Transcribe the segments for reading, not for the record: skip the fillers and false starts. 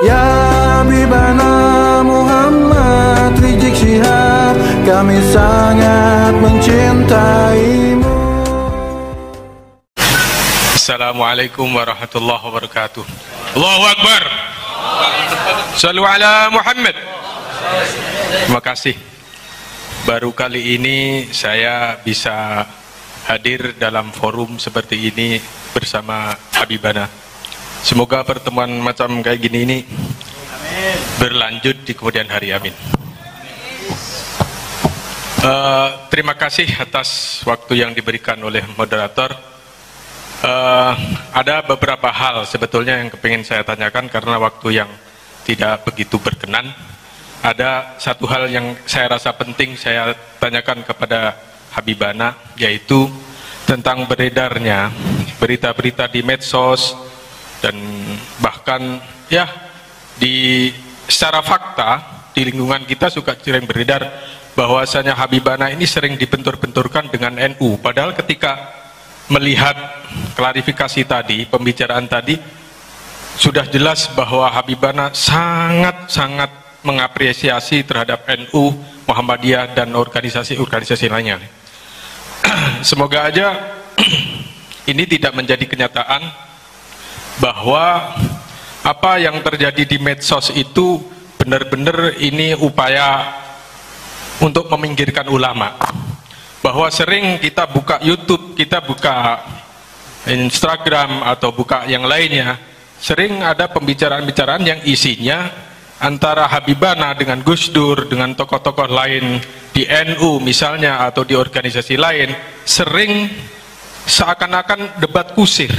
Ya Habibana Muhammad Rizik Syihab, kami sangat mencintaimu. Assalamualaikum warahmatullahi wabarakatuh. Allahu Akbar. Shallu ala Muhammad. Terima kasih. Baru kali ini saya bisa hadir dalam forum seperti ini bersama Habibana. Semoga pertemuan macam kayak gini ini berlanjut di kemudian hari, amin. Terima kasih atas waktu yang diberikan oleh moderator. Ada beberapa hal sebetulnya yang kepingin saya tanyakan karena waktu yang tidak begitu berkenan. Ada satu hal yang saya rasa penting saya tanyakan kepada Habibana, yaitu tentang beredarnya berita-berita di medsos dan bahkan ya secara fakta di lingkungan kita suka sering beredar bahwasanya Habibana ini sering dibentur-benturkan dengan NU, padahal ketika melihat klarifikasi tadi, pembicaraan tadi, sudah jelas bahwa Habibana sangat-sangat mengapresiasi terhadap NU, Muhammadiyah, dan organisasi-organisasi lainnya. Semoga aja ini tidak menjadi kenyataan bahwa apa yang terjadi di medsos itu benar-benar ini upaya untuk meminggirkan ulama. Bahwa sering kita buka YouTube, kita buka Instagram atau buka yang lainnya, sering ada pembicaraan-pembicaraan yang isinya antara Habibana dengan Gus Dur, dengan tokoh-tokoh lain di NU misalnya atau di organisasi lain, sering seakan-akan debat kusir.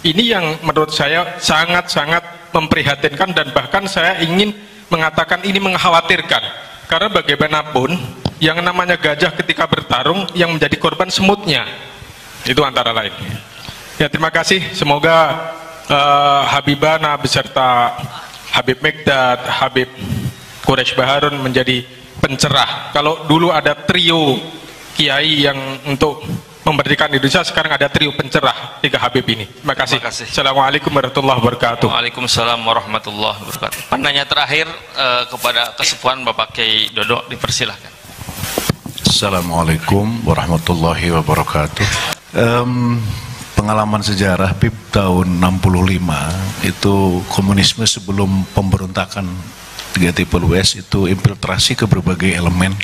Ini yang menurut saya sangat-sangat memprihatinkan dan bahkan saya ingin mengatakan ini mengkhawatirkan, karena bagaimanapun yang namanya gajah ketika bertarung yang menjadi korban semutnya, itu antara lain. Ya, terima kasih. Semoga Habibana beserta Habib Mikdad, Habib Quraish Baharun menjadi pencerah. Kalau dulu ada trio kiai yang untuk memerdekakan Indonesia, sekarang ada trio pencerah, 3 Habib ini. Terima kasih. Assalamualaikum warahmatullahi wabarakatuh. Waalaikumsalam warahmatullahi wabarakatuh. Penanya terakhir kepada Kesepuhan Bapak Kiai Dodo, dipersilahkan. Assalamualaikum warahmatullahi wabarakatuh. Pengalaman sejarah PIP tahun 65 itu komunisme sebelum pemberontakan 3 itu infiltrasi ke berbagai elemen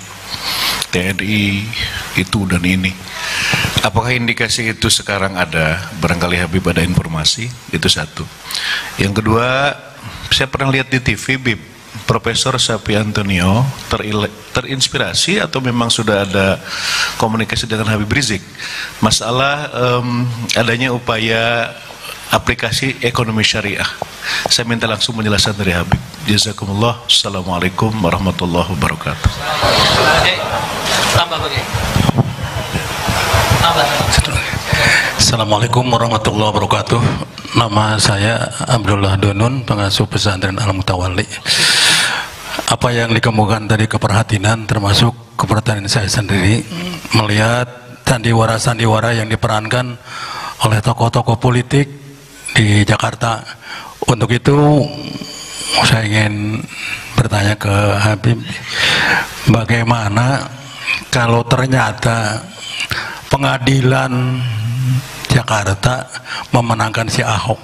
TNI itu dan ini. Apakah indikasi itu sekarang ada? Barangkali Habib ada informasi. Itu satu. Yang kedua, saya pernah lihat di TV PIP Profesor Sapi Antonio terinspirasi atau memang sudah ada komunikasi dengan Habib Rizik masalah adanya upaya aplikasi ekonomi syariah. Saya minta langsung penjelasan dari Habib. Jazakumullah. Assalamualaikum warahmatullahi wabarakatuh. Assalamualaikum warahmatullahi wabarakatuh. Nama saya Abdullah Dunun, pengasuh pesantren Al-Mutawalli. Apa yang dikemukakan tadi keperhatian, termasuk keperhatian saya sendiri, melihat sandiwara-sandiwara yang diperankan oleh tokoh-tokoh politik di Jakarta. Untuk itu saya ingin bertanya ke Habib, bagaimana kalau ternyata pengadilan Jakarta memenangkan si Ahok?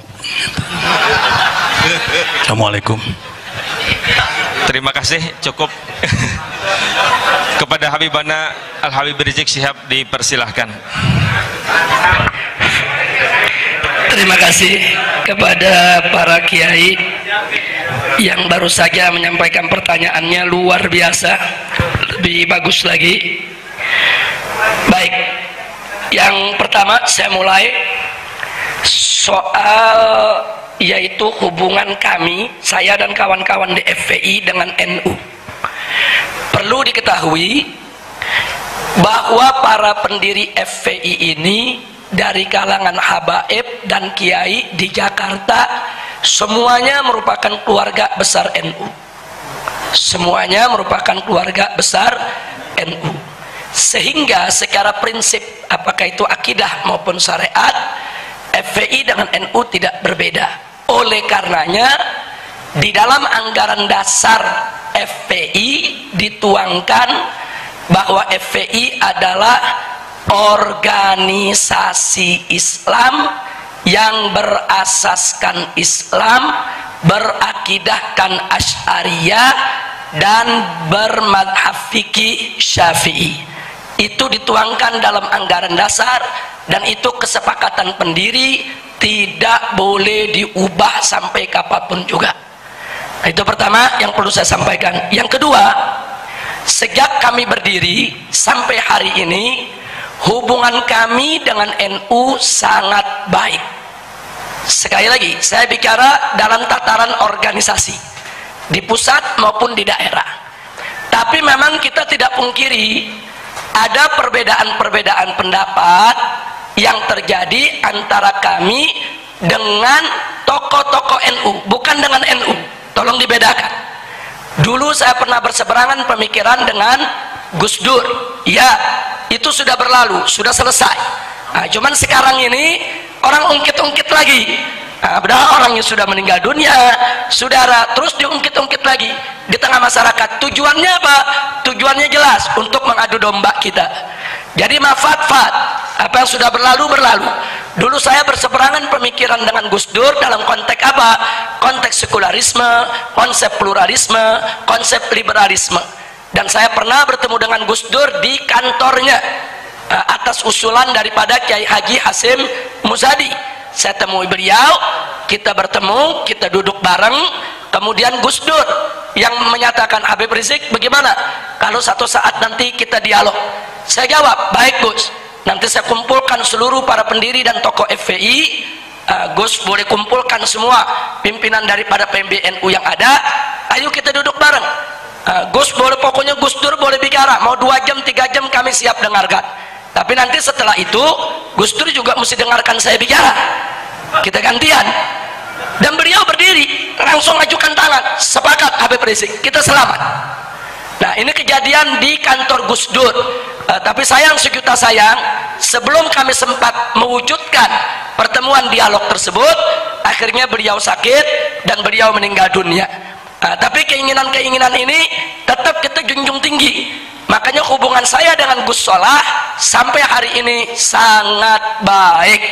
Assalamualaikum. Terima kasih, cukup. Kepada Habibana Al-Habib Rizik Syihab, dipersilahkan. Terima kasih kepada para kiai yang baru saja menyampaikan pertanyaannya, luar biasa, lebih bagus lagi. Baik, yang pertama saya mulai soal yaitu hubungan kami, saya dan kawan-kawan di FPI dengan NU. Perlu diketahui bahwa para pendiri FPI ini dari kalangan habaib dan kiai di Jakarta semuanya merupakan keluarga besar NU. Semuanya merupakan keluarga besar NU. Sehingga secara prinsip, apakah itu akidah maupun syariat, FPI dengan NU tidak berbeda. Oleh karenanya di dalam anggaran dasar FPI dituangkan bahwa FPI adalah organisasi Islam yang berasaskan Islam, berakidahkan Asy'ariyah dan bermadhab fikih Syafi'i. Itu dituangkan dalam anggaran dasar dan itu kesepakatan pendiri, tidak boleh diubah sampai kapanpun juga. Nah, itu pertama yang perlu saya sampaikan. Yang kedua, sejak kami berdiri sampai hari ini, hubungan kami dengan NU sangat baik. Sekali lagi, saya bicara dalam tataran organisasi, di pusat maupun di daerah. Tapi memang kita tidak pungkiri, ada perbedaan-perbedaan pendapat yang terjadi antara kami dengan tokoh-tokoh NU, bukan dengan NU. Tolong dibedakan. Dulu saya pernah berseberangan pemikiran dengan Gus Dur. Ya, itu sudah berlalu, sudah selesai. Nah, cuman sekarang ini orang ungkit-ungkit lagi. Nah, padahal orangnya sudah meninggal dunia, saudara, terus diungkit-ungkit lagi di tengah masyarakat. Tujuannya apa? Tujuannya jelas, untuk mengadu domba kita. Jadi mafat-fat, apa yang sudah berlalu berlalu. Dulu saya berseberangan pemikiran dengan Gus Dur dalam konteks apa? Konteks sekularisme, konsep pluralisme, konsep liberalisme. Dan saya pernah bertemu dengan Gus Dur di kantornya atas usulan daripada Kiai Haji Hasyim Muzadi. Saya temui beliau, kita bertemu, kita duduk bareng. Kemudian Gus Dur yang menyatakan, Habib Rizik bagaimana kalau satu saat nanti kita dialog? Saya jawab, baik Gus, nanti saya kumpulkan seluruh para pendiri dan tokoh FPI. Gus boleh kumpulkan semua pimpinan daripada PMBNU yang ada, ayo kita duduk bareng. Gus boleh, pokoknya Gus Dur boleh bicara, mau 2 jam 3 jam kami siap dengarkan. Tapi nanti setelah itu Gus Dur juga mesti dengarkan saya bicara. Kita gantian. Dan beliau berdiri langsung ajukan tangan, sepakat Habib Rizik, kita selamat. Nah, ini kejadian di kantor Gus Dur. Tapi sayang sejuta sayang, sebelum kami sempat mewujudkan pertemuan dialog tersebut, akhirnya beliau sakit dan beliau meninggal dunia. Tapi keinginan-keinginan ini tetap kita junjung tinggi. Makanya hubungan saya dengan Gus Solah sampai hari ini sangat baik.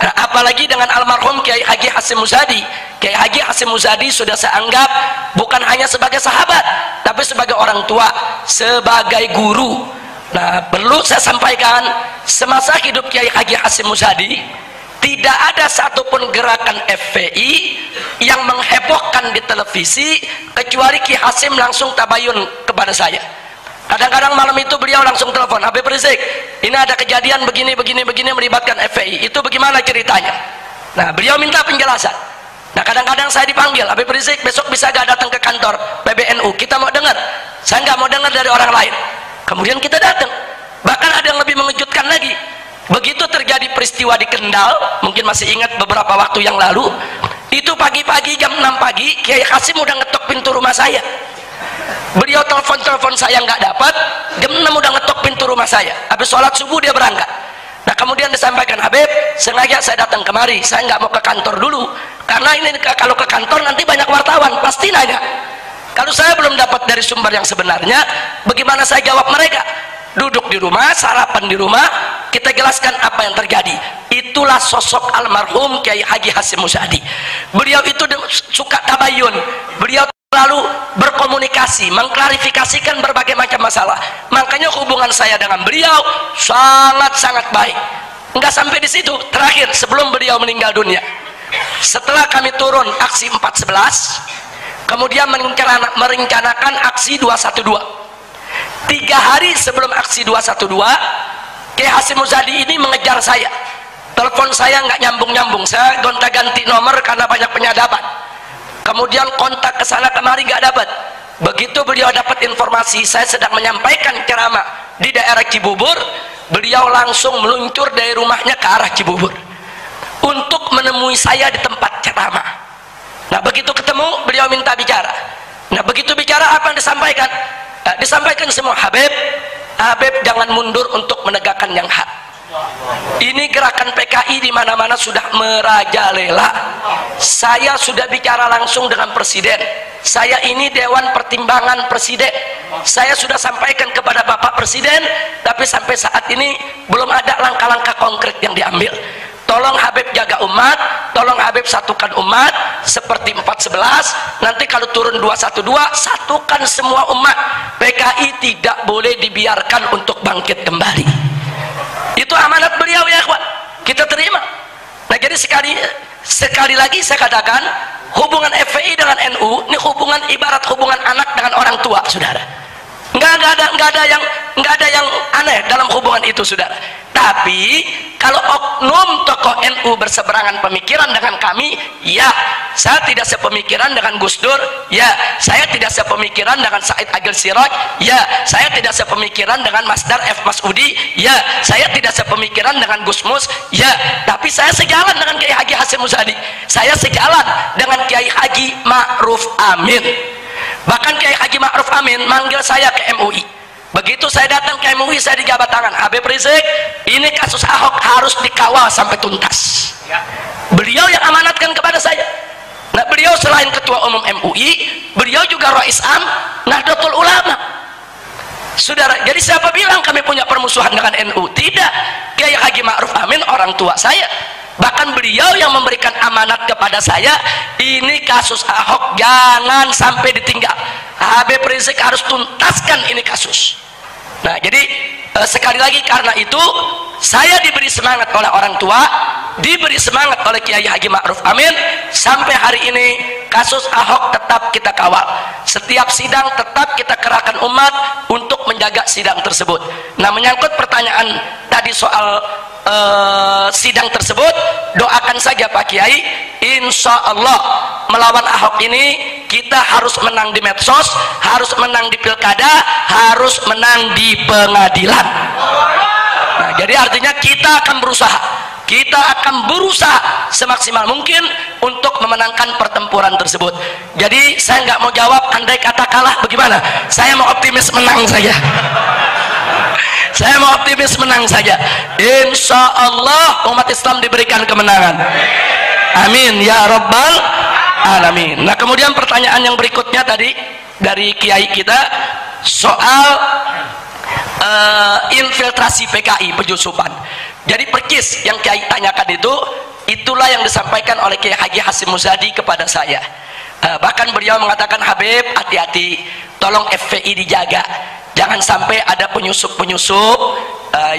Apalagi dengan almarhum Kiai Haji Hasyim Muzadi. Kiai Haji Hasyim Muzadi sudah saya anggap bukan hanya sebagai sahabat, tapi sebagai orang tua, sebagai guru. Nah, perlu saya sampaikan, semasa hidup Kiai Haji Hasyim Muzadi, tidak ada satupun gerakan FPI yang menghebohkan di televisi kecuali Ki Hasyim langsung tabayun kepada saya. Kadang-kadang malam itu beliau langsung telepon, Habib Rizik, ini ada kejadian begini melibatkan FPI, itu bagaimana ceritanya? Nah, beliau minta penjelasan. Nah, kadang-kadang saya dipanggil, Habib Rizik besok bisa gak datang ke kantor PBNU, kita mau dengar. Saya nggak mau dengar dari orang lain. Kemudian kita datang. Bahkan ada yang lebih mengejutkan lagi, begitu terjadi peristiwa di Kendal, mungkin masih ingat beberapa waktu yang lalu, itu pagi-pagi jam 6 pagi Kiai Hasyim udah ngetok pintu rumah saya. Beliau telepon saya nggak dapat, jam 6 udah ngetok pintu rumah saya. Habis sholat subuh dia berangkat. Nah, kemudian disampaikan, Habib, sengaja saya datang kemari, saya nggak mau ke kantor dulu, karena ini kalau ke kantor nanti banyak wartawan pasti nanya. Kalau saya belum dapat dari sumber yang sebenarnya, bagaimana saya jawab mereka? Duduk di rumah, sarapan di rumah, kita jelaskan apa yang terjadi. Itulah sosok almarhum Kiai Haji Hasyim Muzadi. Beliau itu suka tabayun, beliau lalu berkomunikasi, mengklarifikasikan berbagai macam masalah. Makanya hubungan saya dengan beliau sangat-sangat baik. Enggak sampai di situ, terakhir sebelum beliau meninggal dunia, setelah kami turun aksi 411, kemudian merencanakan aksi 212. 3 hari sebelum aksi 212, Kiai Hasyim Muzadi ini mengejar saya. Telepon saya nggak nyambung-nyambung, saya gonta-ganti nomor karena banyak penyadapan. Kemudian kontak ke sana kemari nggak dapat. Begitu beliau dapat informasi saya sedang menyampaikan ceramah di daerah Cibubur, beliau langsung meluncur dari rumahnya ke arah Cibubur untuk menemui saya di tempat ceramah. Nah, begitu ketemu beliau minta bicara. Nah, begitu bicara apa yang disampaikan? Disampaikan semua, Habib jangan mundur untuk menegakkan yang hak. Ini gerakan PKI di mana-mana sudah merajalela. Saya sudah bicara langsung dengan Presiden. Saya ini Dewan Pertimbangan Presiden. Saya sudah sampaikan kepada Bapak Presiden, tapi sampai saat ini belum ada langkah-langkah konkret yang diambil. Tolong Habib jaga umat, tolong Habib satukan umat seperti 411. Nanti kalau turun 212, satukan semua umat. PKI tidak boleh dibiarkan untuk bangkit kembali. Itu amanat beliau ya kawan, kita terima. Nah jadi sekali lagi saya katakan, hubungan FPI dengan NU ini hubungan ibarat hubungan anak dengan orang tua, saudara. Nggak ada yang aneh dalam hubungan itu, saudara. Tapi kalau oknum tokoh NU berseberangan pemikiran dengan kami, ya saya tidak sepemikiran dengan Gus Dur, ya saya tidak sepemikiran dengan Said Agil Siraj, ya saya tidak sepemikiran dengan Masdar F. Masudi, ya saya tidak sepemikiran dengan Gus Mus, ya tapi saya sejalan dengan Kiai Haji Hasyim Muzadi, saya sejalan dengan Kiai Haji Ma'ruf Amin. Bahkan Kiai Haji Ma'ruf Amin manggil saya ke MUI. Begitu saya datang ke MUI, saya dijabat tangan, Habib Rizik, ini kasus Ahok harus dikawal sampai tuntas. Beliau yang amanatkan kepada saya. Nah beliau selain ketua umum MUI, beliau juga Rais Am Nahdlatul Ulama. Saudara, jadi siapa bilang kami punya permusuhan dengan NU? Tidak. Kiai Haji Ma'ruf Amin orang tua saya. Bahkan beliau yang memberikan amanat kepada saya, ini kasus Ahok jangan sampai ditinggal. Habib Rizik harus tuntaskan ini kasus. Nah jadi sekali lagi karena itu saya diberi semangat oleh orang tua, diberi semangat oleh Kiai Haji Ma'ruf Amin. Sampai hari ini kasus Ahok tetap kita kawal. Setiap sidang tetap kita kerahkan umat untuk menjaga sidang tersebut. Nah menyangkut pertanyaan tadi soal sidang tersebut, doakan saja Pak Kiai, insya Allah melawan Ahok ini kita harus menang di medsos, harus menang di pilkada, harus menang di pengadilan. Nah jadi artinya kita akan berusaha semaksimal mungkin untuk memenangkan pertempuran tersebut. Jadi saya nggak mau jawab andai kata kalah bagaimana, saya mau optimis menang saja. Saya mau optimis menang saja. Insya Allah umat Islam diberikan kemenangan. Amin ya Rabbal Alamin. Nah kemudian pertanyaan yang berikutnya tadi dari Kiai kita soal infiltrasi PKI penyusupan. Jadi percis yang Kiai tanyakan itu, itulah yang disampaikan oleh Kiai Haji Hasyim Muzadi kepada saya. Bahkan beliau mengatakan, Habib hati-hati, tolong FPI dijaga. Jangan sampai ada penyusup-penyusup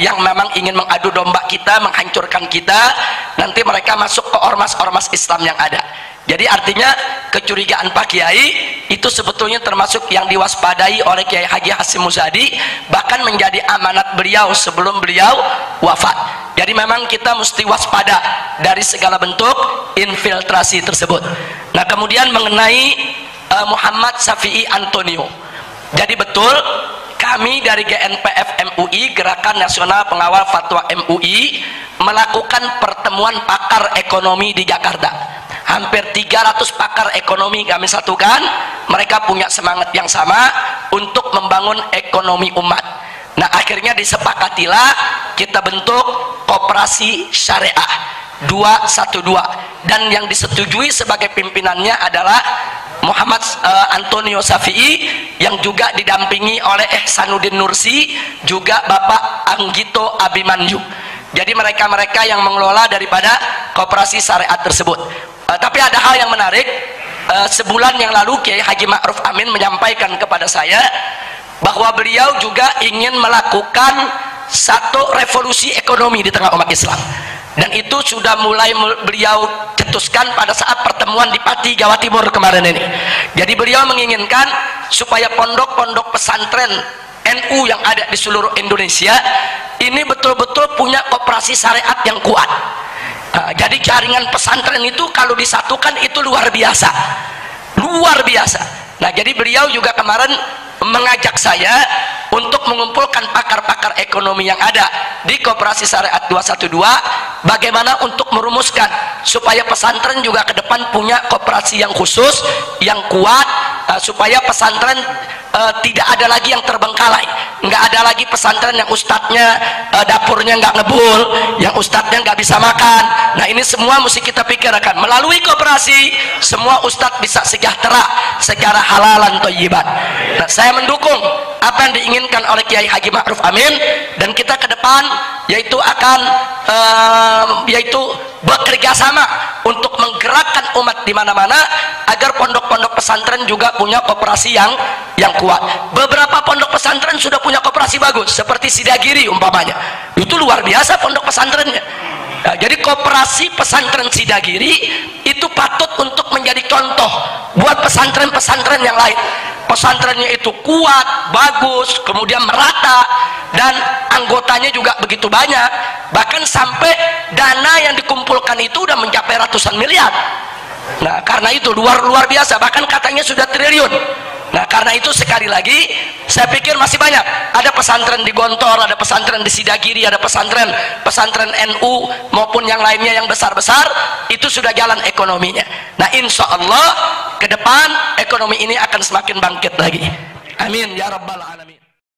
yang memang ingin mengadu domba kita, menghancurkan kita, nanti mereka masuk ke ormas-ormas Islam yang ada. Jadi artinya kecurigaan Pak Kiai itu sebetulnya termasuk yang diwaspadai oleh Kiai Haji Hasyim Muzadi, bahkan menjadi amanat beliau sebelum beliau wafat. Jadi memang kita mesti waspada dari segala bentuk infiltrasi tersebut. Nah kemudian mengenai Muhammad Syafi'i Antonio, jadi betul kami dari GNPF MUI, Gerakan Nasional Pengawal Fatwa MUI, melakukan pertemuan pakar ekonomi di Jakarta. Hampir 300 pakar ekonomi kami satukan. Mereka punya semangat yang sama untuk membangun ekonomi umat. Nah akhirnya disepakatilah kita bentuk koperasi syariah 212, dan yang disetujui sebagai pimpinannya adalah Muhammad Antonio Syafi'i, yang juga didampingi oleh Ihsanuddin Nursi, juga Bapak Anggito Abimanyu. Jadi mereka-mereka yang mengelola daripada koperasi syariat tersebut. Tapi ada hal yang menarik. Sebulan yang lalu Kiai Haji Ma'ruf Amin menyampaikan kepada saya bahwa beliau juga ingin melakukan satu revolusi ekonomi di tengah umat Islam, dan itu sudah mulai beliau cetuskan pada saat pertemuan di Pati, Jawa Timur kemarin ini. Jadi beliau menginginkan supaya pondok-pondok pesantren NU yang ada di seluruh Indonesia ini betul-betul punya koperasi syariat yang kuat. Jadi jaringan pesantren itu kalau disatukan itu luar biasa, luar biasa. Nah jadi beliau juga kemarin mengajak saya untuk mengumpulkan pakar-pakar ekonomi yang ada di koperasi syariat 212, bagaimana untuk merumuskan supaya pesantren juga ke depan punya koperasi yang khusus, yang kuat, supaya pesantren tidak ada lagi yang terbengkalai, nggak ada lagi pesantren yang ustadznya dapurnya nggak ngebul, yang ustadznya nggak bisa makan. Nah ini semua mesti kita pikirkan. Melalui koperasi semua ustadz bisa sejahtera secara halalan thayyiban. Nah saya mendukung apa yang diinginkan oleh Kiai Haji Ma'ruf Amin, dan kita ke depan yaitu akan yaitu bekerja sama untuk menggerakkan umat di mana-mana agar pondok-pondok pesantren juga punya koperasi yang kuat. Beberapa pondok pesantren sudah punya koperasi bagus seperti Sidagiri umpamanya, itu luar biasa pondok pesantrennya. Nah, jadi koperasi pesantren Sidagiri itu patut untuk menjadi contoh buat pesantren-pesantren yang lain. Pesantrennya itu kuat, bagus, kemudian merata, dan anggotanya juga begitu banyak, bahkan sampai dana yang dikumpulkan itu udah mencapai ratusan miliar. Nah karena itu luar biasa, bahkan katanya sudah triliun. Nah karena itu sekali lagi saya pikir masih banyak, ada pesantren di Gontor, ada pesantren di Sidagiri, ada pesantren NU maupun yang lainnya yang besar-besar, itu sudah jalan ekonominya. Nah insya Allah ke depan ekonomi ini akan semakin bangkit lagi. Amin ya rabbal alamin.